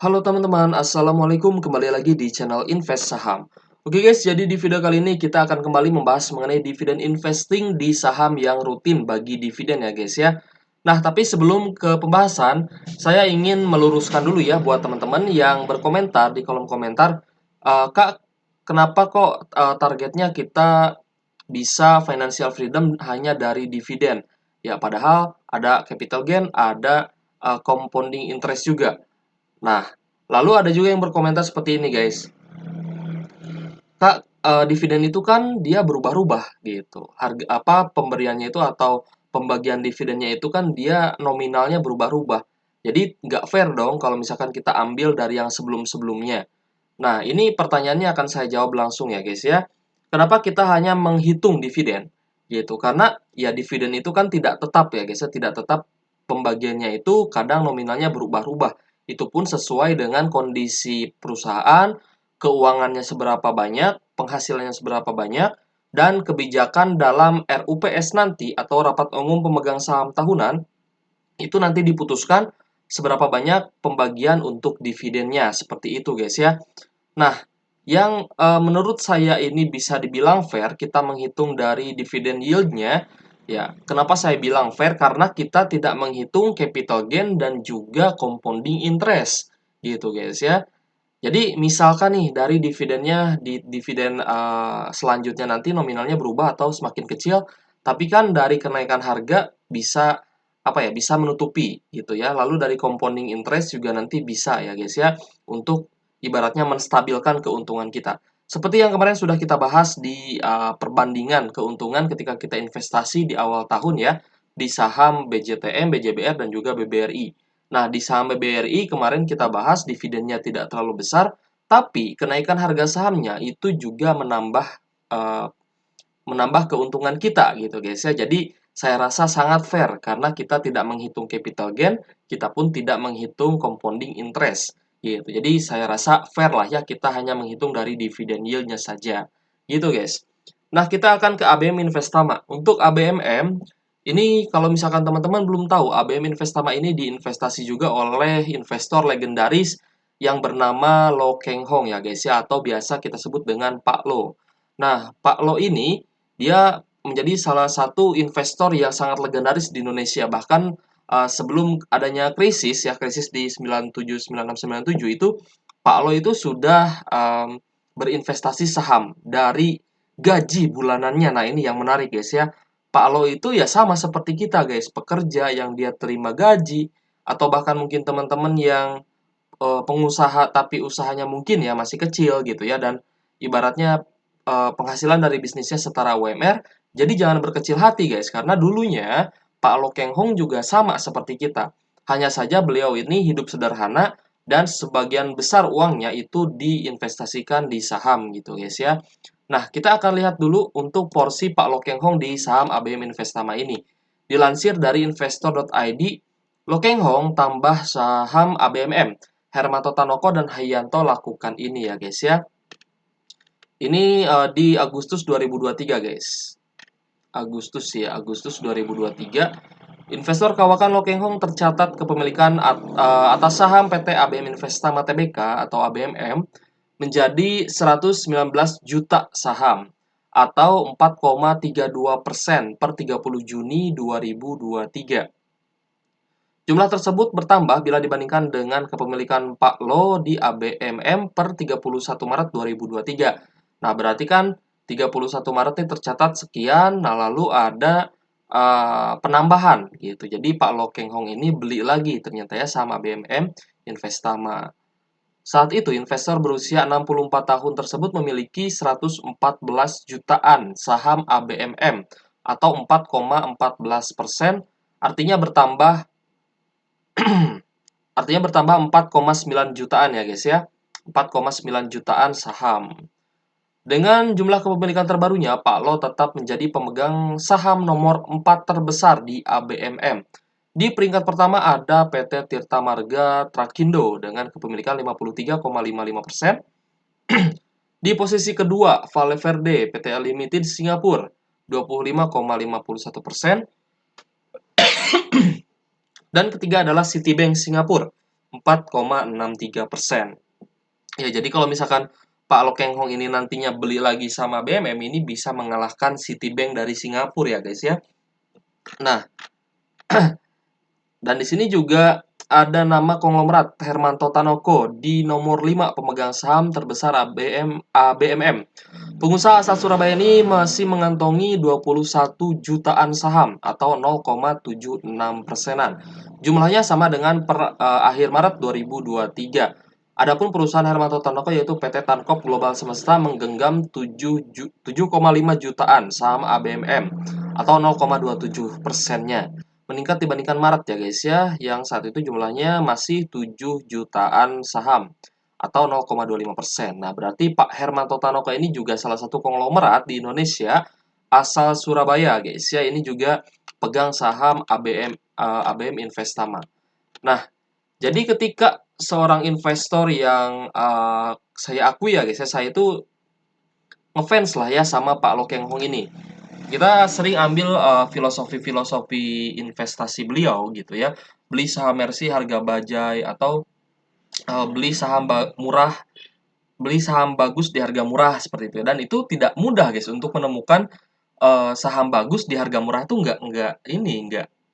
Halo teman-teman, Assalamualaikum, kembali lagi di channel Invest Saham. Oke guys, jadi di video kali ini kita akan kembali membahas mengenai dividen investing di saham yang rutin bagi dividen ya guys ya. Nah, tapi sebelum ke pembahasan, saya ingin meluruskan dulu ya buat teman-teman yang berkomentar di kolom komentar, Kak, kenapa kok targetnya kita bisa financial freedom hanya dari dividen? Ya, padahal ada capital gain, ada compounding interest juga. Nah, lalu ada juga yang berkomentar seperti ini, guys. Kak, dividen itu kan dia berubah-ubah gitu. Harga apa pemberiannya itu atau pembagian dividennya itu kan dia nominalnya berubah-ubah. Jadi nggak fair dong kalau misalkan kita ambil dari yang sebelum-sebelumnya. Nah, ini pertanyaannya akan saya jawab langsung ya, guys ya. Kenapa kita hanya menghitung dividen? Gitu. Karena ya dividen itu kan tidak tetap ya, guys ya, tidak tetap pembagiannya itu kadang nominalnya berubah-ubah. Itu pun sesuai dengan kondisi perusahaan, keuangannya seberapa banyak, penghasilannya seberapa banyak, dan kebijakan dalam RUPS nanti atau Rapat Umum Pemegang Saham Tahunan itu nanti diputuskan seberapa banyak pembagian untuk dividennya, seperti itu guys ya. Nah, yang menurut saya ini bisa dibilang fair, kita menghitung dari dividen yield-nya, ya. Kenapa saya bilang fair? Karena kita tidak menghitung capital gain dan juga compounding interest, gitu guys ya. Jadi misalkan nih dari dividennya di dividen selanjutnya nanti nominalnya berubah atau semakin kecil, tapi kan dari kenaikan harga bisa apa ya, bisa menutupi gitu ya. Lalu dari compounding interest juga nanti bisa ya guys ya, untuk ibaratnya menstabilkan keuntungan kita. Seperti yang kemarin sudah kita bahas di perbandingan keuntungan ketika kita investasi di awal tahun ya, di saham BJTM, BJBR, dan juga BBRI. Nah, di saham BBRI kemarin kita bahas dividennya tidak terlalu besar, tapi kenaikan harga sahamnya itu juga eh, menambah keuntungan kita gitu guys ya. Jadi saya rasa sangat fair karena kita tidak menghitung capital gain, kita pun tidak menghitung compounding interest gitu. Jadi saya rasa fair lah ya kita hanya menghitung dari dividen yield-nya saja. Gitu guys. Nah, kita akan ke ABM Investama. Untuk ABMM, ini kalau misalkan teman-teman belum tahu, ABM Investama ini diinvestasi juga oleh investor legendaris yang bernama Lo Keng Hong ya guys ya, atau biasa kita sebut dengan Pak Lo. Nah, Pak Lo ini dia menjadi salah satu investor yang sangat legendaris di Indonesia. Bahkan sebelum adanya krisis ya, krisis di 97, 96, 97 itu, Pak Lo itu sudah berinvestasi saham dari gaji bulanannya. Nah, ini yang menarik guys ya. Pak Lo itu ya sama seperti kita guys, pekerja yang dia terima gaji, atau bahkan mungkin teman-teman yang pengusaha tapi usahanya mungkin ya masih kecil gitu ya, dan ibaratnya penghasilan dari bisnisnya setara UMR. Jadi jangan berkecil hati guys, karena dulunya Pak Lo Keng Hong juga sama seperti kita. Hanya saja beliau ini hidup sederhana dan sebagian besar uangnya itu diinvestasikan di saham gitu guys ya. Nah, kita akan lihat dulu untuk porsi Pak Lo Keng Hong di saham ABM Investama ini. Dilansir dari investor.id, Lo Keng Hong tambah saham ABMM. Hermanto Tanoko dan Hayanto lakukan ini ya guys ya. Ini di Agustus 2023 guys. Agustus 2023. Investor kawakan Lo Keng Hong tercatat kepemilikan atas saham PT ABM Investama Tbk atau ABMM menjadi 119 juta saham atau 4,32% per 30 Juni 2023. Jumlah tersebut bertambah bila dibandingkan dengan kepemilikan Pak Lo di ABMM per 31 Maret 2023. Nah, berarti kan 31 Maret ini tercatat sekian, nah lalu ada penambahan gitu. Jadi Pak Lo Keng Hong ini beli lagi ternyata ya sama ABMM Investama. Saat itu investor berusia 64 tahun tersebut memiliki 114 jutaan saham ABMM atau 4,14%, artinya bertambah Artinya bertambah 4,9 jutaan ya guys ya. 4,9 jutaan saham. Dengan jumlah kepemilikan terbarunya, Pak Lo tetap menjadi pemegang saham nomor 4 terbesar di ABMM. Di peringkat pertama ada PT Tirta Marga Trakindo dengan kepemilikan 53,55%. Di posisi kedua, Vale Verde PT Limited Singapura 25,51%. Dan ketiga adalah Citibank Singapura 4,63%. Ya, jadi kalau misalkan Pak Lo Keng Hong ini nantinya beli lagi sama BMM, ini bisa mengalahkan Citibank dari Singapura ya guys ya. Nah, dan di sini juga ada nama konglomerat Hermanto Tanoko di nomor 5 pemegang saham terbesar ABMM. Pengusaha asal Surabaya ini masih mengantongi 21 jutaan saham atau 0,76%-an. Jumlahnya sama dengan akhir Maret 2023. Adapun perusahaan Hermanto Tanoko yaitu PT Tankop Global Semesta menggenggam 7,5 jutaan saham ABMM atau 0,27%-nya. Meningkat dibandingkan Maret ya guys ya, yang saat itu jumlahnya masih 7 jutaan saham atau 0,25%. Nah, berarti Pak Hermanto Tanoko ini juga salah satu konglomerat di Indonesia asal Surabaya guys ya. Ini juga pegang saham ABM Investama. Nah, jadi ketika seorang investor yang saya akui ya guys ya, saya itu ngefans lah ya sama Pak Lo Keng Hong ini. Kita sering ambil filosofi-filosofi investasi beliau gitu ya. Beli saham Mercy harga bajai atau beli saham murah, beli saham bagus di harga murah seperti itu. Dan itu tidak mudah guys untuk menemukan saham bagus di harga murah tuh nggak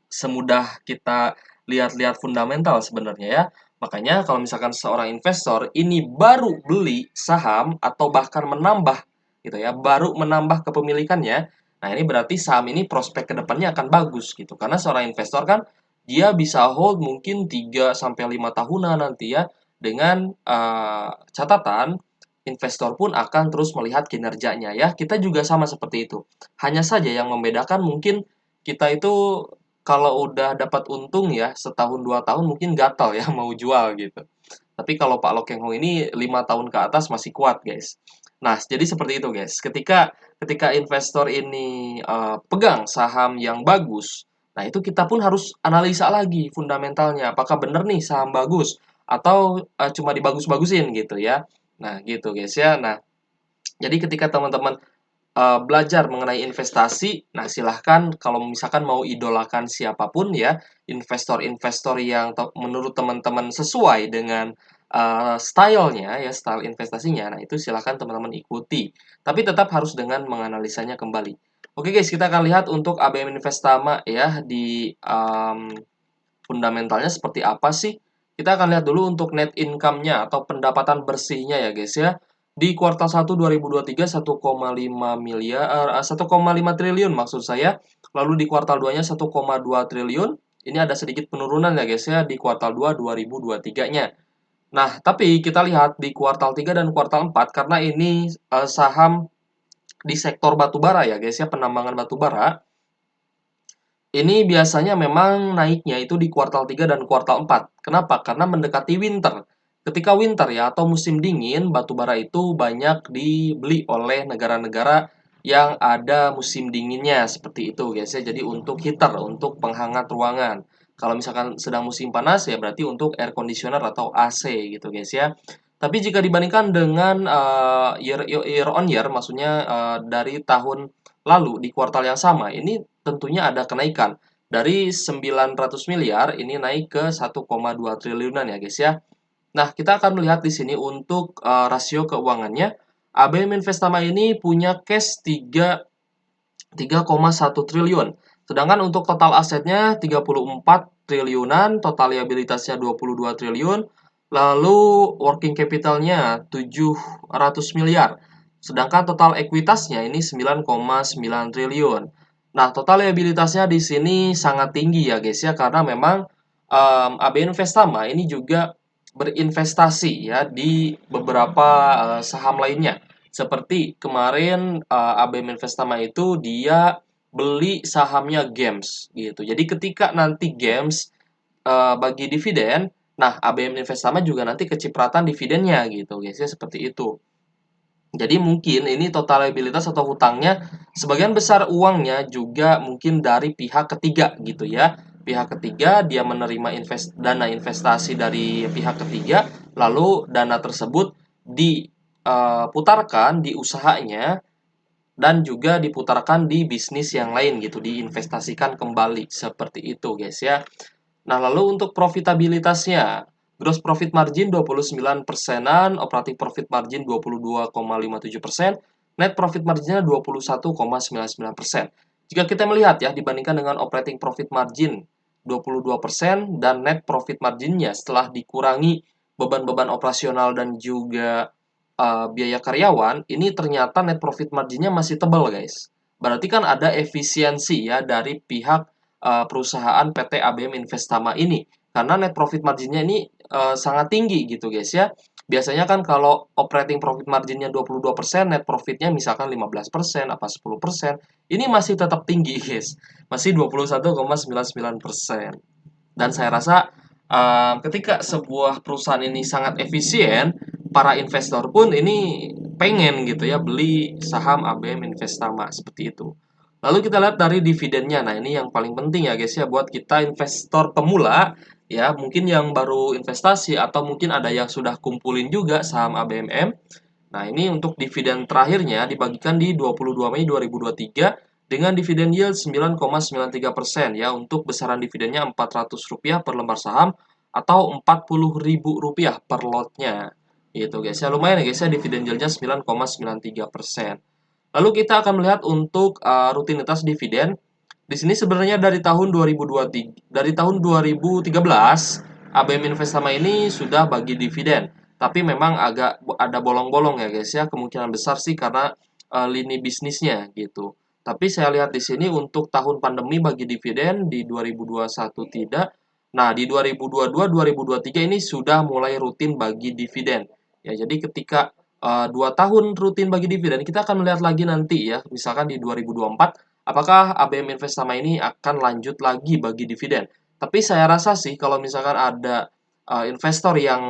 semudah kita lihat-lihat fundamental sebenarnya ya. Makanya kalau misalkan seorang investor ini baru beli saham atau bahkan menambah gitu ya, baru menambah kepemilikannya, nah ini berarti saham ini prospek kedepannya akan bagus gitu. Karena seorang investor kan dia bisa hold mungkin 3 sampai 5 tahunan nanti ya dengan catatan investor pun akan terus melihat kinerjanya ya. Kita juga sama seperti itu. Hanya saja yang membedakan mungkin kita itu kalau udah dapat untung ya setahun 2 tahun mungkin gatal ya mau jual gitu. Tapi kalau Pak Lo Keng Ho ini 5 tahun ke atas masih kuat guys. Nah jadi seperti itu guys. Ketika ketika investor ini pegang saham yang bagus, nah itu kita pun harus analisa lagi fundamentalnya. Apakah benar nih saham bagus atau cuma dibagus-bagusin gitu ya. Nah gitu guys ya. Nah jadi ketika teman-teman belajar mengenai investasi, nah silahkan kalau misalkan mau idolakan siapapun ya, investor-investor yang menurut teman-teman sesuai dengan stylenya ya, style investasinya, nah itu silahkan teman-teman ikuti. Tapi tetap harus dengan menganalisanya kembali. Oke guys, kita akan lihat untuk ABM Investama ya di fundamentalnya seperti apa sih? Kita akan lihat dulu untuk net income-nya atau pendapatan bersihnya ya guys ya. Di kuartal 1 2023 1,5 miliar 1,5 triliun maksud saya. Lalu di kuartal 2-nya 1,2 triliun. Ini ada sedikit penurunan ya guys ya di kuartal 2 2023-nya. Nah, tapi kita lihat di kuartal 3 dan kuartal 4 karena ini saham di sektor batubara ya guys ya, penambangan batubara. Ini biasanya memang naiknya itu di kuartal 3 dan kuartal 4. Kenapa? Karena mendekati winter. Ketika winter ya atau musim dingin, batu bara itu banyak dibeli oleh negara-negara yang ada musim dinginnya seperti itu guys ya. Jadi untuk heater, untuk penghangat ruangan. Kalau misalkan sedang musim panas ya berarti untuk air conditioner atau AC gitu guys ya. Tapi jika dibandingkan dengan year on year, maksudnya dari tahun lalu di kuartal yang sama, ini tentunya ada kenaikan. Dari 900 miliar ini naik ke 1,2 triliunan ya guys ya. Nah, kita akan melihat di sini untuk rasio keuangannya. ABM Investama ini punya cash 3,1 triliun. Sedangkan untuk total asetnya 34 triliunan, total liabilitasnya 22 triliun, lalu working capitalnya 700 miliar. Sedangkan total ekuitasnya ini 9,9 triliun. Nah, total liabilitasnya di sini sangat tinggi ya guys ya karena memang ABN Investama ini juga berinvestasi ya di beberapa saham lainnya. Seperti kemarin ABM Investama itu dia beli sahamnya Games gitu. Jadi ketika nanti Games bagi dividen, nah ABM Investama juga nanti kecipratan dividennya gitu guys ya seperti itu. Jadi mungkin ini total liabilitas atau hutangnya sebagian besar uangnya juga mungkin dari pihak ketiga gitu ya. Pihak ketiga dia menerima dana investasi dari pihak ketiga, lalu dana tersebut diputarkan di usahanya dan juga diputarkan di bisnis yang lain gitu, diinvestasikan kembali seperti itu guys ya. Nah, lalu untuk profitabilitasnya. gross profit margin 29%-an, operating profit margin 22,57%, net profit marginnya 21,99%. Jika kita melihat ya, dibandingkan dengan operating profit margin 22% dan net profit marginnya setelah dikurangi beban-beban operasional dan juga biaya karyawan, ini ternyata net profit marginnya masih tebal, guys. Berarti kan ada efisiensi ya dari pihak perusahaan PT ABM Investama ini. Karena net profit marginnya ini sangat tinggi gitu, guys ya. Biasanya kan kalau operating profit marginnya 22%, net profitnya misalkan 15%, apa 10%, ini masih tetap tinggi, guys. Masih 21,99%. Dan saya rasa ketika sebuah perusahaan ini sangat efisien, para investor pun ini pengen gitu ya beli saham ABM Investama seperti itu. Lalu kita lihat dari dividennya. Nah, ini yang paling penting ya guys ya buat kita investor pemula ya, mungkin yang baru investasi atau mungkin ada yang sudah kumpulin juga saham ABMM. Nah, ini untuk dividen terakhirnya dibagikan di 22 Mei 2023 dengan dividen yield 9,93% ya, untuk besaran dividennya Rp400 per lembar saham atau Rp40.000 per lotnya. Gitu guys ya, lumayan ya guys ya, dividen yieldnya 9,93%. Lalu kita akan melihat untuk rutinitas dividen. Di sini sebenarnya dari tahun 2023, dari tahun 2013, ABM Investama ini sudah bagi dividen. Tapi memang agak ada bolong-bolong ya guys ya, kemungkinan besar sih karena lini bisnisnya gitu. Tapi saya lihat di sini untuk tahun pandemi bagi dividen di 2021 tidak. Nah, di 2022 2023 ini sudah mulai rutin bagi dividen. Ya, jadi ketika 2 tahun rutin bagi dividen, kita akan melihat lagi nanti ya, misalkan di 2024, apakah ABM Investama ini akan lanjut lagi bagi dividen. Tapi saya rasa sih kalau misalkan ada investor yang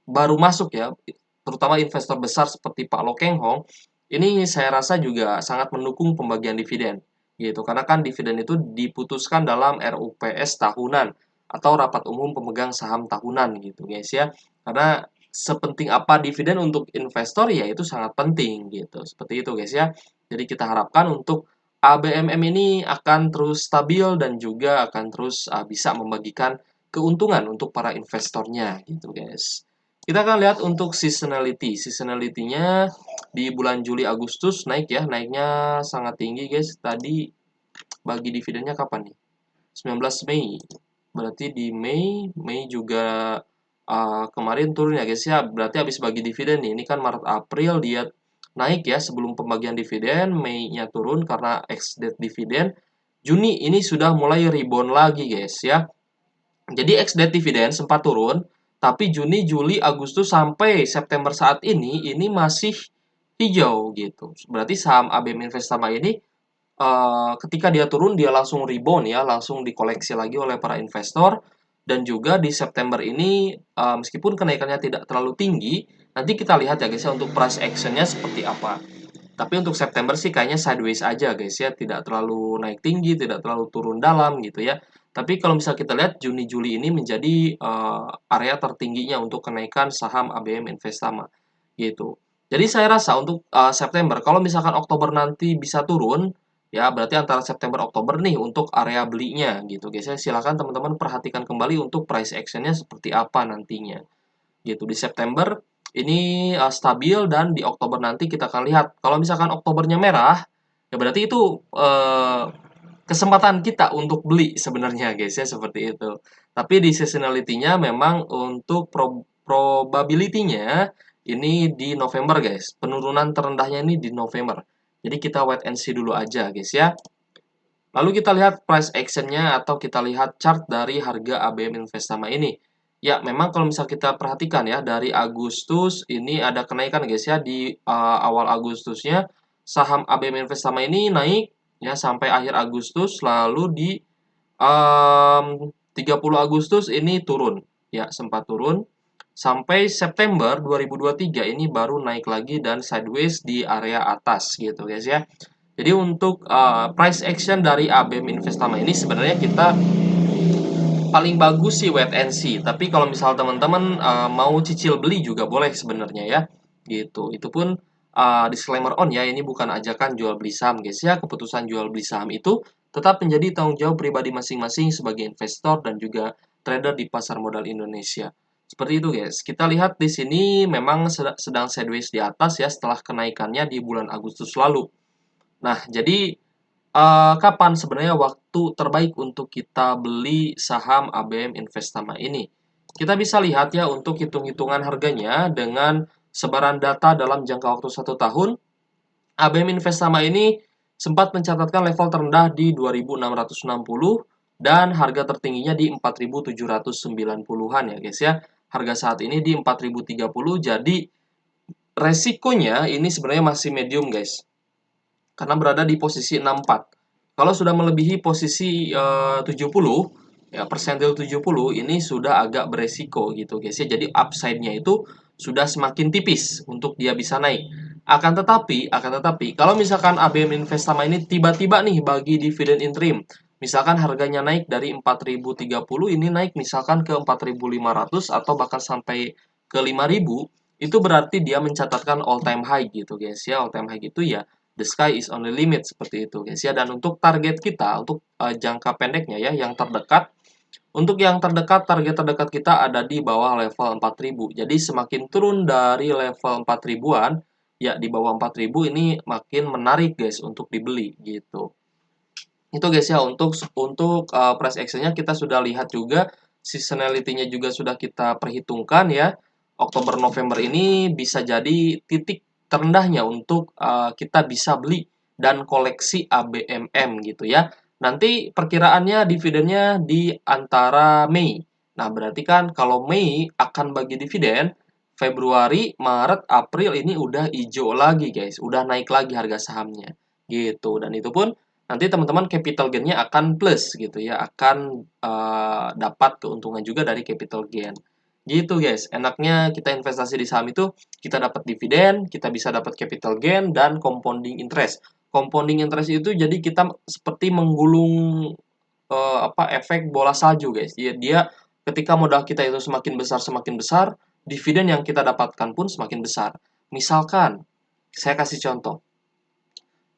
baru masuk ya, terutama investor besar seperti Pak Lo Keng Hong, ini saya rasa juga sangat mendukung pembagian dividen gitu. Karena kan dividen itu diputuskan dalam RUPS tahunan atau rapat umum pemegang saham tahunan gitu guys ya. Karena sepenting apa dividen untuk investor ya itu sangat penting gitu. Seperti itu guys ya. Jadi kita harapkan untuk ABMM ini akan terus stabil dan juga akan terus bisa membagikan keuntungan untuk para investornya gitu guys. Kita akan lihat untuk seasonality. Seasonality-nya di bulan Juli Agustus naik ya, naiknya sangat tinggi guys. Tadi bagi dividennya kapan nih? 19 Mei. Berarti di Mei juga kemarin turun ya guys ya. Berarti habis bagi dividen nih. Ini kan Maret April dia naik ya sebelum pembagian dividen, Mei-nya turun karena ex-date dividen. Juni ini sudah mulai rebound lagi guys ya. Jadi ex-date dividen sempat turun, tapi Juni, Juli, Agustus sampai September saat ini masih hijau gitu. Berarti saham ABM Investama ini ketika dia turun dia langsung rebound ya, langsung dikoleksi lagi oleh para investor. Dan juga di September ini meskipun kenaikannya tidak terlalu tinggi, nanti kita lihat ya guys ya untuk price actionnya seperti apa. Tapi untuk September sih kayaknya sideways aja guys ya, tidak terlalu naik tinggi, tidak terlalu turun dalam gitu ya. Tapi kalau misal kita lihat Juni Juli ini menjadi area tertingginya untuk kenaikan saham ABM Investama gitu. Jadi saya rasa untuk September, kalau misalkan Oktober nanti bisa turun, ya berarti antara September Oktober nih untuk area belinya gitu guys ya. Silakan teman-teman perhatikan kembali untuk price actionnya seperti apa nantinya gitu. Di September ini stabil dan di Oktober nanti kita akan lihat. Kalau misalkan Oktobernya merah, ya berarti itu kesempatan kita untuk beli sebenarnya guys ya, seperti itu. Tapi di seasonality-nya memang untuk probability-nya ini di November guys. Penurunan terendahnya ini di November. Jadi kita wait and see dulu aja guys ya. Lalu kita lihat price action-nya atau kita lihat chart dari harga ABM Investama ini. Ya, memang kalau misal kita perhatikan ya, dari Agustus ini ada kenaikan guys ya, di awal Agustusnya saham ABM Investama ini naik ya sampai akhir Agustus, lalu di 30 Agustus ini turun. Ya, sempat turun. Sampai September 2023 ini baru naik lagi dan sideways di area atas gitu guys ya. Jadi untuk price action dari ABM Investama ini sebenarnya kita paling bagus sih wait and see. Tapi kalau misal teman-teman mau cicil beli juga boleh sebenarnya ya. Gitu. Itu pun disclaimer on ya, ini bukan ajakan jual beli saham guys ya. Keputusan jual beli saham itu tetap menjadi tanggung jawab pribadi masing-masing sebagai investor dan juga trader di pasar modal Indonesia. Seperti itu guys. Kita lihat di sini memang sedang sideways di atas ya setelah kenaikannya di bulan Agustus lalu. Nah, jadi kapan sebenarnya waktu terbaik untuk kita beli saham ABM Investama ini? Kita bisa lihat ya untuk hitung-hitungan harganya dengan sebaran data dalam jangka waktu 1 tahun. ABM Investama ini sempat mencatatkan level terendah di 2.660 dan harga tertingginya di 4.790-an ya guys ya. Harga saat ini di 4.030, jadi resikonya ini sebenarnya masih medium guys. Karena berada di posisi 64. Kalau sudah melebihi posisi 70, ya persentil 70 ini sudah agak beresiko gitu guys ya. Jadi upside-nya itu sudah semakin tipis untuk dia bisa naik. Akan tetapi kalau misalkan ABM Investama ini tiba-tiba nih bagi dividen interim, misalkan harganya naik dari 4.030 ini naik misalkan ke 4.500 atau bahkan sampai ke 5.000, itu berarti dia mencatatkan all time high gitu guys ya. All time high gitu ya, the sky is only limit seperti itu guys ya. Dan untuk target kita untuk jangka pendeknya ya yang terdekat, untuk yang terdekat target terdekat kita ada di bawah level 4000. Jadi semakin turun dari level 4000-an ya, di bawah 4000 ini makin menarik guys untuk dibeli gitu. Itu guys ya untuk price action-nya kita sudah lihat juga, seasonality-nya juga sudah kita perhitungkan ya. Oktober November ini bisa jadi titik terendahnya untuk kita bisa beli dan koleksi ABMM gitu ya. Nanti perkiraannya dividennya di antara Mei. Nah, berarti kan kalau Mei akan bagi dividen, Februari, Maret, April ini udah hijau lagi guys, udah naik lagi harga sahamnya gitu. Dan itu pun nanti teman-teman capital gain-nya akan plus gitu ya, akan dapat keuntungan juga dari capital gain. Gitu guys, enaknya kita investasi di saham itu kita dapat dividen, kita bisa dapat capital gain dan compounding interest. Compounding interest itu jadi kita seperti menggulung efek bola salju guys. Dia ketika modal kita itu semakin besar, dividen yang kita dapatkan pun semakin besar. Misalkan saya kasih contoh,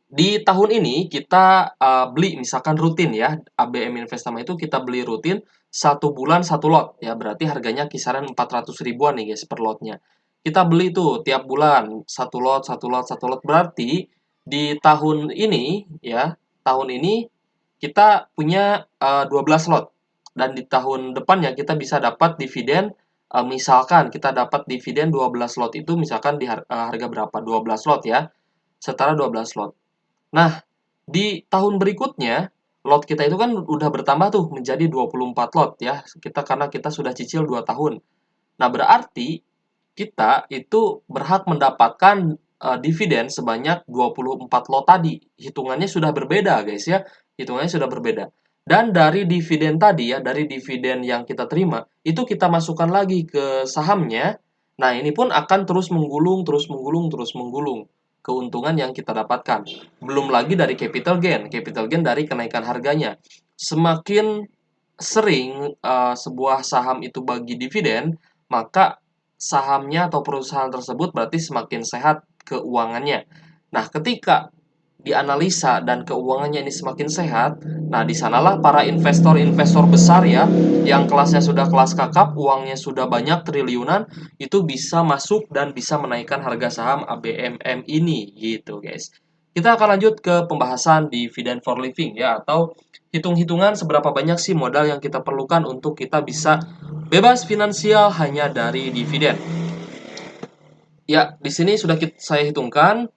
di tahun ini kita beli misalkan rutin ya, ABM Investama itu kita beli rutin 1 bulan 1 lot ya, berarti harganya kisaran 400 ribuan nih guys per lotnya. Kita beli tuh tiap bulan 1 lot, 1 lot, 1 lot, berarti di tahun ini ya, tahun ini kita punya 12 lot, dan di tahun depannya kita bisa dapat dividen, misalkan kita dapat dividen 12 lot itu misalkan di harga berapa? 12 lot ya, setara 12 lot. Nah, di tahun berikutnya, lot kita itu kan udah bertambah tuh menjadi 24 lot ya. Karena kita sudah cicil 2 tahun. Nah, berarti kita itu berhak mendapatkan dividen sebanyak 24 lot tadi. Hitungannya sudah berbeda, guys ya. Hitungannya sudah berbeda. Dan dari dividen tadi ya, dari dividen yang kita terima, itu kita masukkan lagi ke sahamnya. Nah, ini pun akan terus menggulung, terus menggulung, terus menggulung keuntungan yang kita dapatkan. Belum lagi dari capital gain dari kenaikan harganya. Semakin sering sebuah saham itu bagi dividen, maka sahamnya atau perusahaan tersebut berarti semakin sehat keuangannya. Nah, ketika dianalisa dan keuangannya ini semakin sehat, nah di sanalah para investor-investor besar ya, yang kelasnya sudah kelas kakap, uangnya sudah banyak triliunan, itu bisa masuk dan bisa menaikkan harga saham ABMM ini gitu guys. Kita akan lanjut ke pembahasan dividend for living ya, atau hitung-hitungan seberapa banyak sih modal yang kita perlukan untuk kita bisa bebas finansial hanya dari dividen. Ya, di sini sudah saya hitungkan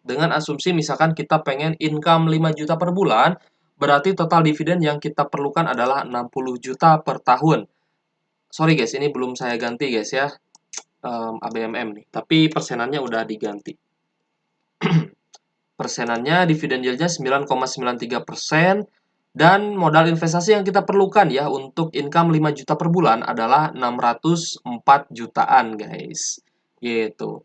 dengan asumsi misalkan kita pengen income 5 juta per bulan, berarti total dividen yang kita perlukan adalah 60 juta per tahun. Sorry guys, ini belum saya ganti guys ya, ABMM nih, tapi persenannya udah diganti. Persenannya dividen yield-nya 9,93%, dan modal investasi yang kita perlukan ya untuk income 5 juta per bulan adalah 604 jutaan guys. Gitu.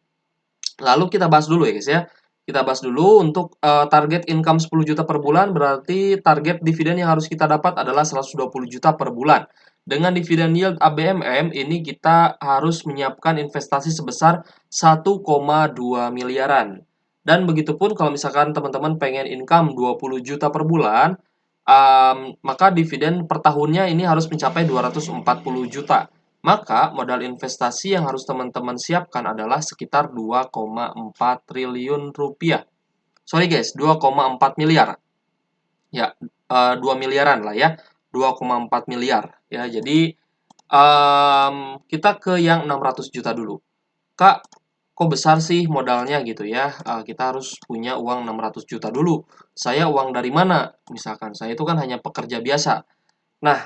Lalu kita bahas dulu ya guys ya. Kita bahas dulu untuk target income 10 juta per bulan, berarti target dividen yang harus kita dapat adalah 120 juta per bulan. Dengan dividen yield ABMM ini kita harus menyiapkan investasi sebesar 1,2 miliaran. Dan begitupun kalau misalkan teman-teman pengen income 20 juta per bulan, maka dividen per tahunnya ini harus mencapai 240 juta. Maka modal investasi yang harus teman-teman siapkan adalah sekitar 2,4 triliun rupiah. Sorry guys, 2,4 miliar. Ya, 2 miliaran lah ya. 2,4 miliar. Ya, jadi kita ke yang 600 juta dulu. Kak, kok besar sih modalnya gitu ya? Kita harus punya uang 600 juta dulu. Saya uang dari mana? Misalkan saya itu kan hanya pekerja biasa. Nah,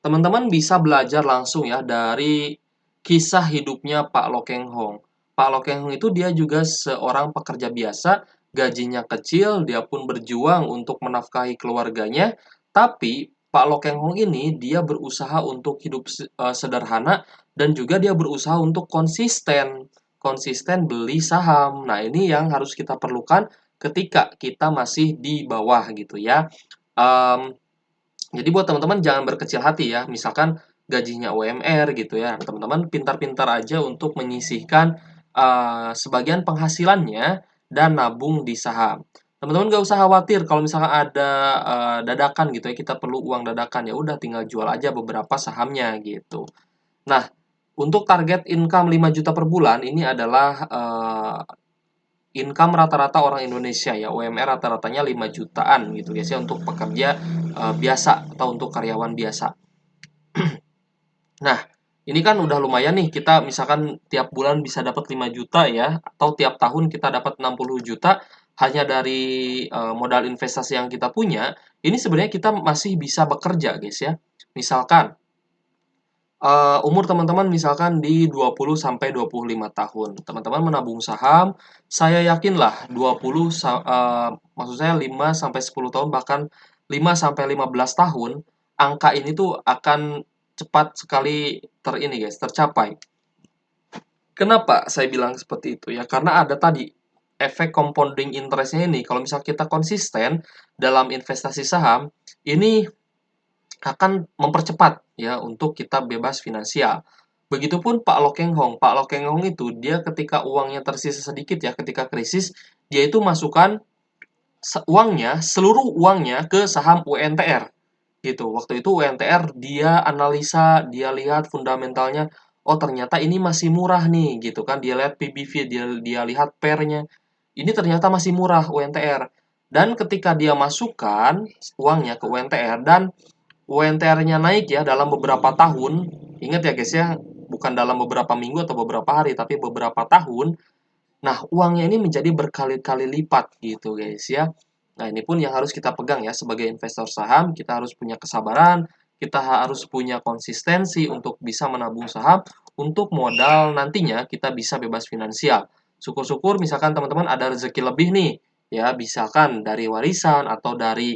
teman-teman bisa belajar langsung ya dari kisah hidupnya Pak Lokeng Hong. Pak Lokeng Hong itu dia juga seorang pekerja biasa, gajinya kecil, dia pun berjuang untuk menafkahi keluarganya, tapi Pak Lokeng Hong ini dia berusaha untuk hidup sederhana dan juga dia berusaha untuk konsisten, konsisten beli saham. Nah, ini yang harus kita perlukan ketika kita masih di bawah gitu ya. Em, jadi buat teman-teman jangan berkecil hati ya, misalkan gajinya UMR gitu ya, teman-teman pintar-pintar aja untuk menyisihkan sebagian penghasilannya dan nabung di saham. Teman-teman nggak usah khawatir kalau misalkan ada dadakan gitu ya, kita perlu uang dadakan ya udah tinggal jual aja beberapa sahamnya gitu. Nah, untuk target income 5 juta per bulan ini adalah income rata-rata orang Indonesia ya, UMR rata-ratanya 5 jutaan gitu guys ya untuk pekerja biasa atau untuk karyawan biasa. Nah, ini kan udah lumayan nih kita misalkan tiap bulan bisa dapat 5 juta ya atau tiap tahun kita dapat 60 juta hanya dari modal investasi yang kita punya. Ini sebenarnya kita masih bisa bekerja guys ya. Misalkan umur teman-teman misalkan di 20 sampai 25 tahun. Teman-teman menabung saham, saya yakinlah 20 maksud saya 5 sampai 10 tahun bahkan 5 sampai 15 tahun, angka ini tuh akan cepat sekali tercapai. Kenapa saya bilang seperti itu ya? Karena ada tadi efek compounding interest-nya ini. Kalau misal kita konsisten dalam investasi saham, ini akan mempercepat ya untuk kita bebas finansial. Begitupun Pak Lokeng Hong. Pak Lokeng Hong itu dia ketika uangnya tersisa sedikit ya ketika krisis, dia itu masukkan seluruh uangnya ke saham UNTR gitu. Waktu itu UNTR dia analisa, dia lihat fundamentalnya, oh ternyata ini masih murah nih gitu kan. Dia lihat PBV, dia lihat pairnya. Ini ternyata masih murah UNTR. Dan ketika dia masukkan uangnya ke UNTR dan UNTR-nya naik ya dalam beberapa tahun. Ingat ya guys ya, bukan dalam beberapa minggu atau beberapa hari, tapi beberapa tahun. Nah, uangnya ini menjadi berkali-kali lipat gitu guys ya. Nah, ini pun yang harus kita pegang ya sebagai investor saham, kita harus punya kesabaran, kita harus punya konsistensi untuk bisa menabung saham untuk modal nantinya kita bisa bebas finansial. Syukur-syukur misalkan teman-teman ada rezeki lebih nih, ya misalkan dari warisan atau dari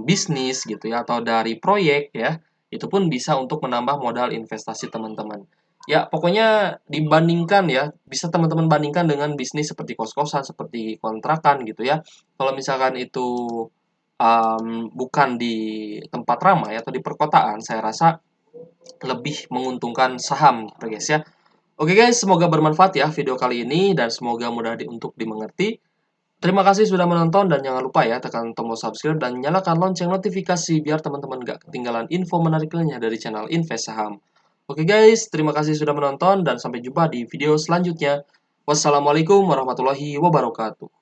bisnis gitu ya atau dari proyek ya, itu pun bisa untuk menambah modal investasi teman-teman. Ya, pokoknya dibandingkan ya, bisa teman-teman bandingkan dengan bisnis seperti kos-kosan, seperti kontrakan gitu ya. Kalau misalkan itu bukan di tempat ramai atau di perkotaan, saya rasa lebih menguntungkan saham gitu guys ya. Oke guys, semoga bermanfaat ya video kali ini dan semoga mudah untuk dimengerti. Terima kasih sudah menonton dan jangan lupa ya tekan tombol subscribe dan nyalakan lonceng notifikasi biar teman-teman gak ketinggalan info menarik lainnya dari channel Invest Saham. Oke guys, terima kasih sudah menonton dan sampai jumpa di video selanjutnya. Wassalamualaikum warahmatullahi wabarakatuh.